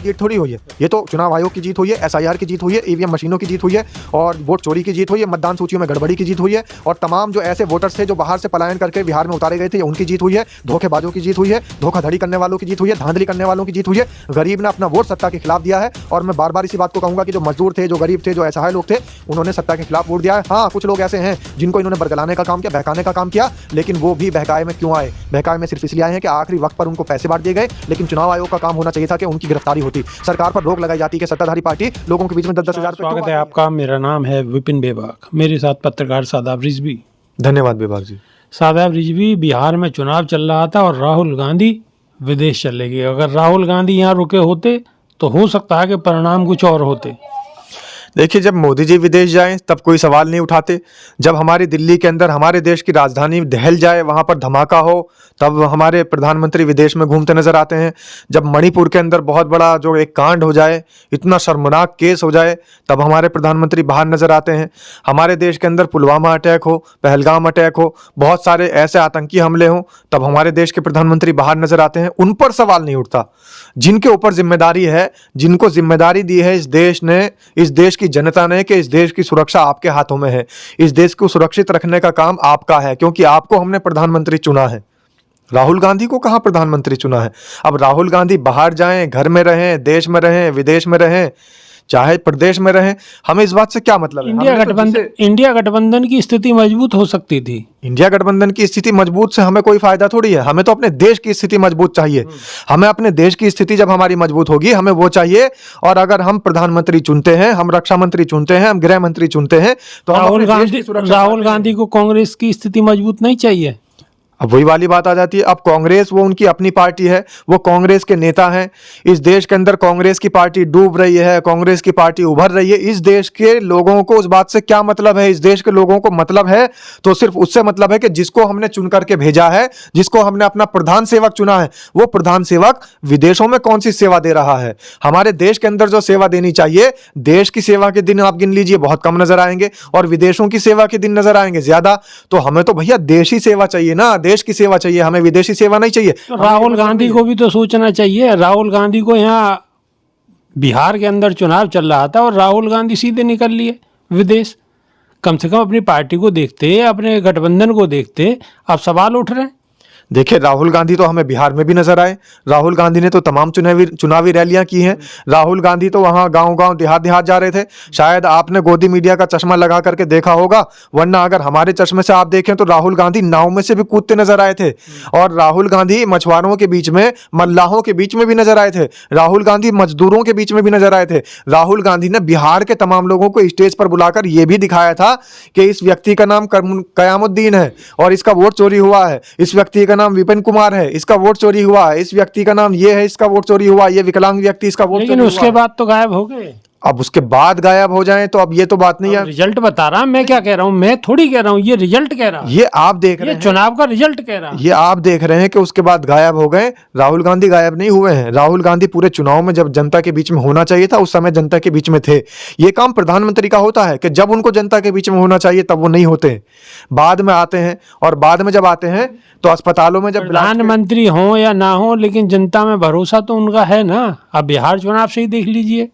जीत थोड़ी हुई है, ये तो चुनाव आयोग की जीत हुई है, SIR की जीत हुई है, EVM मशीनों की जीत हुई है और वोट चोरी की जीत हुई है, मतदान सूचियों में गड़बड़ी की जीत हुई है और तमाम जो ऐसे वोटर्स थे जो बाहर से पलायन करके बिहार में उतारे गए थे उनकी जीत हुई है, धोखेबाजों की जीत हुई है, धोखाधड़ी करने वालों की जीत हुई है, धांधली करने वालों की जीत हुई है। गरीब ने अपना वोट सत्ता के खिलाफ दिया है और मैं बार बार इसी बात को कहूंगा कि जो मजदूर थे, जो गरीब थे, जो असहाय लोग थे, उन्होंने सत्ता के खिलाफ वोट दिया है। हाँ, कुछ लोग ऐसे हैं जिनको इन्होंने बरगलाने का काम किया, बहकाने का काम किया, लेकिन वो भी बहकाए में क्यों आए? बहकाए में सिर्फ इसलिए आए हैं कि आखिरी वक्त पर उनको पैसे बांट दिए गए, लेकिन चुनाव आयोग का काम होना चाहिए था कि उनकी गिरफ्तारी होती, सरकार पर रोक लगाई जाती कि सत्ताधारी पार्टी लोगों के बीच में 10-10 हजार। स्वागत है आपका, मेरा नाम है विपिन बेबाक, मेरे साथ पत्रकार शादाब रिजवी। धन्यवाद बेबाक जी। शादाब रिजवी, बिहार में चुनाव चल रहा था और राहुल गांधी विदेश चले गए। अगर राहुल गांधी यहाँ रुके होते तो हो सकता है कि परिणाम कुछ और होते। देखिए, जब मोदी जी विदेश जाएं तब कोई सवाल नहीं उठाते, जब हमारी दिल्ली के अंदर हमारे देश की राजधानी दहल जाए, वहाँ पर धमाका हो, तब हमारे प्रधानमंत्री विदेश में घूमते नजर आते हैं। जब मणिपुर के अंदर बहुत बड़ा जो एक कांड हो जाए, इतना शर्मनाक केस हो जाए, तब हमारे प्रधानमंत्री बाहर नजर आते हैं। हमारे देश के अंदर पुलवामा अटैक हो, पहलगाम अटैक हो, बहुत सारे ऐसे आतंकी हमले हों, तब हमारे देश के प्रधानमंत्री बाहर नजर आते हैं। उन पर सवाल नहीं उठता। जिनके ऊपर जिम्मेदारी है, जिनको जिम्मेदारी दी है इस देश ने, इस देश की जनता ने, कि इस देश की सुरक्षा आपके हाथों में है, इस देश को सुरक्षित रखने का काम आपका है, क्योंकि आपको हमने प्रधानमंत्री चुना है। राहुल गांधी को कहां प्रधानमंत्री चुना है? अब राहुल गांधी बाहर जाएं, घर में रहें, देश में रहें, विदेश में रहें, चाहे प्रदेश में रहें, हमें इस बात से क्या मतलब है? इंडिया गठबंधन की स्थिति मजबूत हो सकती थी। इंडिया गठबंधन की स्थिति मजबूत से हमें कोई फायदा थोड़ी है। हमें तो अपने देश की स्थिति मजबूत चाहिए। हमें अपने देश की स्थिति जब हमारी मजबूत होगी, हमें वो चाहिए। और अगर हम प्रधानमंत्री चुनते हैं, हम रक्षा मंत्री चुनते हैं, हम गृह मंत्री चुनते हैं, तो राहुल गांधी को कांग्रेस की स्थिति मजबूत नहीं चाहिए। अब वही वाली बात आ जाती है। अब कांग्रेस, वो उनकी अपनी पार्टी है, वो कांग्रेस के नेता हैं। इस देश के अंदर कांग्रेस की पार्टी डूब रही है, कांग्रेस की पार्टी उभर रही है। इस देश के लोगों को उस बात से क्या मतलब है? इस देश के लोगों को मतलब है तो सिर्फ उससे मतलब है कि जिसको हमने चुन करके भेजा है, जिसको हमने अपना प्रधान सेवक चुना है, वो प्रधान सेवक विदेशों में कौन सी सेवा दे रहा है? हमारे देश के अंदर जो सेवा देनी चाहिए, देश की सेवा के दिन आप गिन लीजिए, बहुत कम नजर आएंगे, और विदेशों की सेवा के दिन नजर आएंगे ज्यादा। तो हमें तो भैया देशी सेवा चाहिए ना, देश की सेवा चाहिए, हमें विदेशी सेवा नहीं चाहिए। तो राहुल गांधी को भी तो सोचना चाहिए। राहुल गांधी को यहाँ बिहार के अंदर चुनाव चल रहा था और राहुल गांधी सीधे निकल लिए विदेश। कम से कम अपनी पार्टी को देखते, अपने गठबंधन को देखते। अब सवाल उठ रहे हैं। देखिए, राहुल गांधी तो हमें बिहार में भी नजर आए। राहुल गांधी ने तो तमाम चुनावी रैलियां की हैं। राहुल गांधी तो वहां गांव-गांव, देहात-देहात जा रहे थे। शायद आपने गोदी मीडिया का चश्मा लगा करके देखा होगा, वरना अगर हमारे चश्मे से आप देखें तो राहुल गांधी नाव में से भी कूदते नजर आए थे। और राहुल गांधी मछुआरों के बीच में, मल्लाहों के बीच में भी नजर आए थे। राहुल गांधी मजदूरों के बीच में भी नजर आए थे। राहुल गांधी ने बिहार के तमाम लोगों को स्टेज पर बुलाकर यह भी दिखाया था कि इस व्यक्ति का नाम कयामुद्दीन है और इसका वोट चोरी हुआ है। इस व्यक्ति नाम विपिन कुमार है, इसका वोट चोरी हुआ है। इस व्यक्ति का नाम ये है, इसका वोट चोरी हुआ। ये विकलांग व्यक्ति, इसका वोट चोरी हुआ। लेकिन उसके बाद तो गायब हो गए। अब उसके बाद गायब हो जाएं तो अब ये तो बात नहीं है। रिजल्ट बता रहा, मैं क्या कह रहा हूं, मैं थोड़ी कह रहा हूं, ये रिजल्ट कह रहा है। ये आप देख रहे हैं, चुनाव का रिजल्ट कह रहा है। ये आप देख रहे हैं कि उसके बाद गायब हो गए। राहुल गांधी गायब नहीं हुए हैं। राहुल गांधी पूरे चुनाव में जब जनता के बीच में होना चाहिए था, उस समय जनता के बीच में थे। ये काम प्रधानमंत्री का होता है कि जब उनको जनता के बीच में होना चाहिए तब वो नहीं होते, बाद में आते हैं। और बाद में जब आते हैं तो अस्पतालों में जब प्रधानमंत्री हो या ना हो, लेकिन जनता में भरोसा तो उनका है ना। अब बिहार चुनाव से ही देख लीजिए,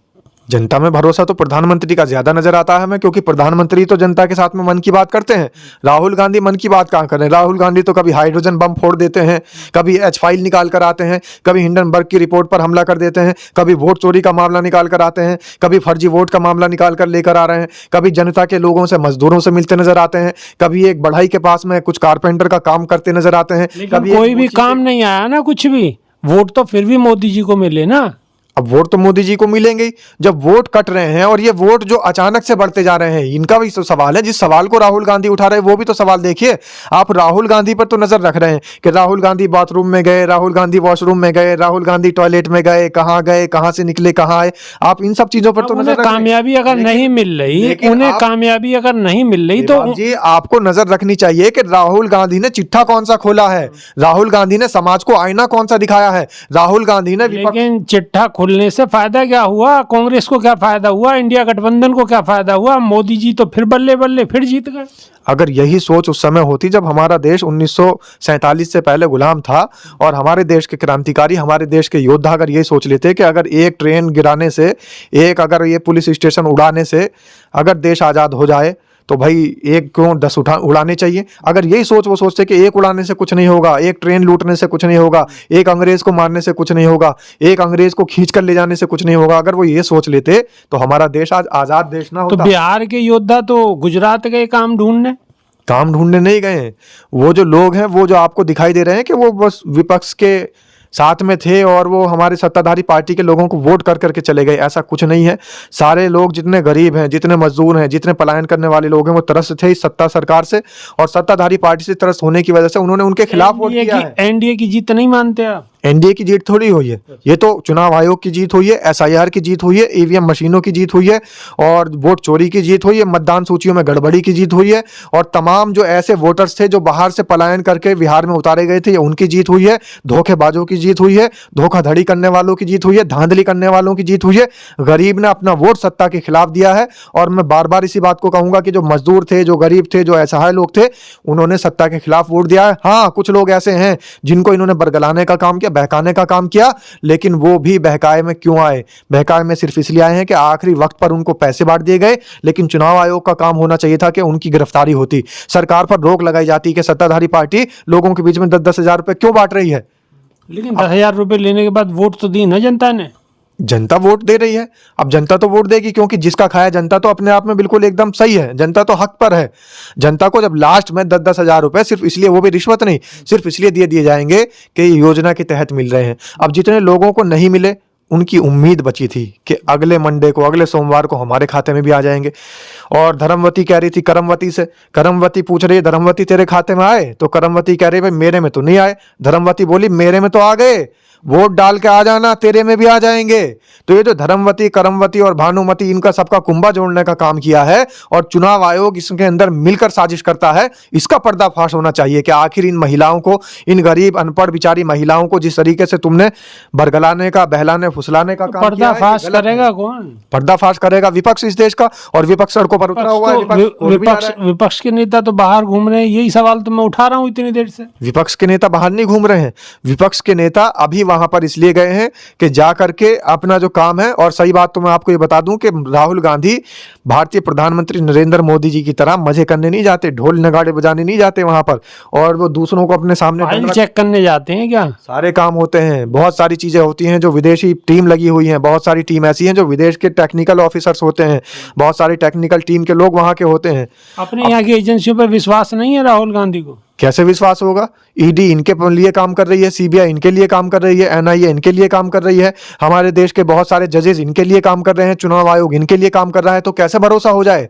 जनता में भरोसा तो प्रधानमंत्री का ज्यादा नजर आता है हमें, क्योंकि प्रधानमंत्री तो जनता के साथ में मन की बात करते हैं। राहुल गांधी मन की बात कहां कर रहे हैं? राहुल गांधी तो कभी हाइड्रोजन बम फोड़ देते हैं, कभी H-फाइल निकाल कर आते हैं, कभी हिंडनबर्ग की रिपोर्ट पर हमला कर देते हैं, कभी वोट चोरी का मामला निकाल कर आते हैं, कभी फर्जी वोट का मामला निकाल कर लेकर आ रहे हैं, कभी जनता के लोगों से, मजदूरों से मिलते नजर आते हैं, कभी एक बढ़ई के पास में कुछ कारपेंटर का काम करते नजर आते हैं। कभी कोई भी काम नहीं आया ना, कुछ भी। वोट तो फिर भी मोदी जी को मिले ना। अब वोट तो मोदी जी को मिलेंगे ही। जब वोट कट रहे हैं और ये वोट जो अचानक से बढ़ते जा रहे हैं, इनका भी तो सवाल है। जिस सवाल को राहुल गांधी उठा रहे हैं वो भी तो सवाल देखिए। आप राहुल गांधी पर तो नजर रख रहे हैं कि राहुल गांधी बाथरूम में गए, राहुल गांधी वॉशरूम में गए, राहुल गांधी टॉयलेट में गए, कहां से निकले, कहां आए। आप इन सब चीजों पर तो नजर कामयाबी अगर नहीं मिल रही, उन्हें कामयाबी अगर नहीं मिल रही तो जी आपको नजर रखनी चाहिए कि राहुल गांधी ने चिट्ठा कौन सा खोला है, राहुल गांधी ने समाज को आईना कौन सा दिखाया है, राहुल गांधी ने लेकिन चिट्ठा खुलने से फायदा क्या हुआ? कांग्रेस को क्या फायदा हुआ? इंडिया गठबंधन को क्या फायदा हुआ? मोदी जी तो फिर बल्ले बल्ले फिर जीत गए। अगर यही सोच उस समय होती जब हमारा देश 1947 से पहले गुलाम था, और हमारे देश के क्रांतिकारी, हमारे देश के योद्धा अगर ये सोच लेते कि अगर एक ट्रेन गिराने से, एक अगर ये पुलिस स्टेशन उड़ाने से अगर देश आज़ाद हो जाए, तो भाई एक क्यों 10 उड़ाने चाहिए। अगर यही सोच वो सोचते कि एक उड़ाने से कुछ नहीं होगा, एक ट्रेन लूटने से कुछ नहीं होगा, एक अंग्रेज को मारने से कुछ नहीं होगा, एक अंग्रेज को खींच कर ले जाने से कुछ नहीं होगा, अगर वो ये सोच लेते तो हमारा देश आज आज़ाद देश ना तो होता। बिहार के योद्धा तो गुजरात गए काम ढूंढने। काम ढूंढने नहीं गए। वो जो लोग हैं, वो जो आपको दिखाई दे रहे हैं कि वो बस विपक्ष के साथ में थे और वो हमारे सत्ताधारी पार्टी के लोगों को वोट कर करके चले गए, ऐसा कुछ नहीं है। सारे लोग जितने गरीब हैं, जितने मजदूर हैं, जितने पलायन करने वाले लोग हैं, वो त्रस्त थे इस सत्ता सरकार से, और सत्ताधारी पार्टी से त्रस्त होने की वजह से उन्होंने उनके खिलाफ वोट किया है। एनडीए की जीत नहीं मानते आप? एनडीए की जीत थोड़ी हुई है, ये तो चुनाव आयोग की जीत हुई है, एसआईआर की जीत हुई है, ईवीएम मशीनों की जीत हुई है, और वोट चोरी की जीत हुई है, मतदान सूचियों में गड़बड़ी की जीत हुई है, और तमाम जो ऐसे वोटर्स थे जो बाहर से पलायन करके बिहार में उतारे गए थे, ये उनकी जीत हुई है। धोखेबाजों की जीत हुई है, धोखाधड़ी करने वालों की जीत हुई है, धांधली करने वालों की जीत हुई है। गरीब ने अपना वोट सत्ता के खिलाफ दिया है, और मैं बार बार इसी बात को कहूंगा कि जो मजदूर थे, जो गरीब थे, जो असहाय लोग थे, उन्होंने सत्ता के खिलाफ वोट दिया है। हाँ, कुछ लोग ऐसे हैं जिनको इन्होंने बरगलाने का काम किया, बहकाने का काम किया, लेकिन वो भी बहकाए में क्यों आए? बहकाए में सिर्फ इसलिए आए हैं कि आखिरी वक्त पर उनको पैसे बांट दिए गए, लेकिन चुनाव आयोग का काम होना चाहिए था कि उनकी गिरफ्तारी होती, सरकार पर रोक लगाई जाती कि सत्ताधारी पार्टी लोगों के बीच में 10-10 हजार रुपए क्यों बांट रही है। लेकिन 10,000 रुपए लेने के बाद वोट तो दी ना जनता ने। जनता वोट दे रही है, अब जनता तो वोट देगी, क्योंकि जिसका खाया जनता तो अपने आप में बिल्कुल एकदम सही है, जनता तो हक पर है। जनता को जब लास्ट में 10-10 हजार रुपए सिर्फ इसलिए, वो भी रिश्वत नहीं, सिर्फ इसलिए दिए जाएंगे कि योजना के तहत मिल रहे हैं। अब जितने लोगों को नहीं मिले, उनकी उम्मीद बची थी कि अगले मंडे को, अगले सोमवार को हमारे खाते में भी आ जाएंगे। और धर्मवती कह रही थी करमवती से, करमवती पूछ रही है धर्मवती तेरे खाते में आए? तो करमवती कह रही भाई मेरे में तो नहीं आए। धर्मवती बोली मेरे में तो आ गए, वोट डाल के आ जाना, तेरे में भी आ जाएंगे। तो ये जो धर्मवती, करमवती और भानुमती, इनका सबका कुंभा जोड़ने का काम किया है, और चुनाव आयोग इसके अंदर मिलकर साजिश करता है। इसका पर्दाफाश होना चाहिए कि आखिर इन महिलाओं को, इन गरीब अनपढ़ बिचारी महिलाओं को जिस तरीके से तुमने बरगलाने का, बहलाने फुसलाने का काम किया है, पर्दाफाश करेगा कौन? पर्दाफाश करेगा विपक्ष इस देश का, और विपक्ष सड़कों पर उतरा हुआ है। विपक्ष के नेता तो बाहर घूम रहे हैं, यही सवाल तो मैं उठा रहा हूँ इतनी देर से। विपक्ष के नेता बाहर नहीं घूम रहे हैं, विपक्ष के नेता अभी वहां पर इसलिए गए हैं कि जा करके अपना जो काम है, और सही बात तो मैं आपको ये बता दूं कि राहुल गांधी भारतीय प्रधानमंत्री नरेंद्र मोदी जी की तरह मजे करने नहीं जाते, ढोल नगाड़े बजाने नहीं जाते वहां पर, और वो दूसरों को अपने सामने फाइल चेक करने जाते हैं क्या? सारे काम होते हैं, बहुत सारी चीजें होती हैं, जो विदेशी टीम लगी हुई है, बहुत सारी टीम ऐसी हैं जो विदेश के टेक्निकल ऑफिसर्स होते हैं, बहुत सारी टेक्निकल टीम के लोग वहां के होते हैं। अपने यहाँ की एजेंसियों पर विश्वास नहीं है राहुल गांधी को? कैसे विश्वास होगा? ईडी इनके लिए काम कर रही है, सीबीआई इनके लिए काम कर रही है, एनआईए इनके लिए काम कर रही है, हमारे देश के बहुत सारे जजेस इनके लिए काम कर रहे हैं, चुनाव आयोग इनके लिए काम कर रहा है। तो कैसे भरोसा हो जाए?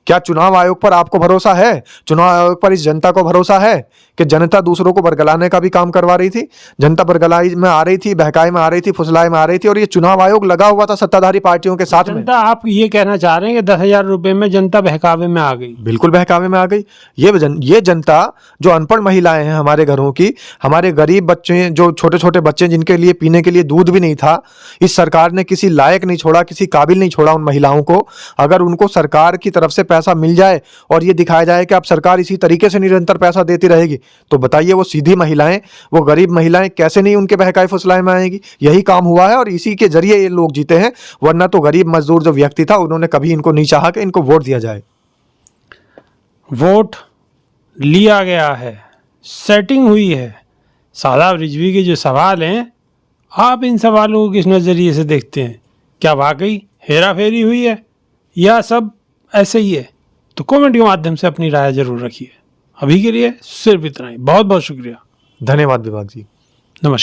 क्या चुनाव आयोग पर आपको भरोसा है? चुनाव आयोग पर इस जनता को भरोसा है कि जनता दूसरों को बरगलाने का भी काम करवा रही थी? जनता बरगलाई में आ रही थी, बहकाई में आ रही थी, फुसलाई में आ रही थी, और ये चुनाव आयोग लगा हुआ था सत्ताधारी पार्टियों के साथ में। जनता, आप ये कहना चाह रहे हैं कि 10,000 रुपए में जनता बहकावे में आ गई? बिल्कुल बहकावे में आ गई। ये जनता जो अनपढ़ महिलाएं हैं हमारे घरों की, हमारे गरीब बच्चे, जो छोटे छोटे बच्चे जिनके लिए पीने के लिए दूध भी नहीं था, इस सरकार ने किसी लायक नहीं छोड़ा, किसी काबिल नहीं छोड़ा उन महिलाओं को। अगर उनको सरकार की तरफ से पैसा मिल जाए और ये दिखाया जाए कि अब सरकार इसी तरीके से निरंतर पैसा देती रहेगी, तो बताइए वो सीधी महिलाएं, वो गरीब महिलाएं कैसे नहीं उनके बहकाए फुसलाए में आएंगी? यही काम हुआ है, और इसी के जरिए ये लोग जीते हैं। वरना तो गरीब मजदूर जो व्यक्ति था, उन्होंने कभी इनको नहीं चाहा कि इनको वोट दिया जाए। वोट लिया गया है, सेटिंग हुई है। शादाब रिजवी के जो सवाल हैं, आप इन सवालों को किस नज़रिए से देखते हैं? क्या वाकई हेरा फेरी हुई है या सब ऐसे ही है? तो कमेंट के माध्यम से अपनी राय जरूर रखिए। अभी के लिए सिर्फ इतना ही। बहुत बहुत शुक्रिया। धन्यवाद विभाग जी। नमस्कार।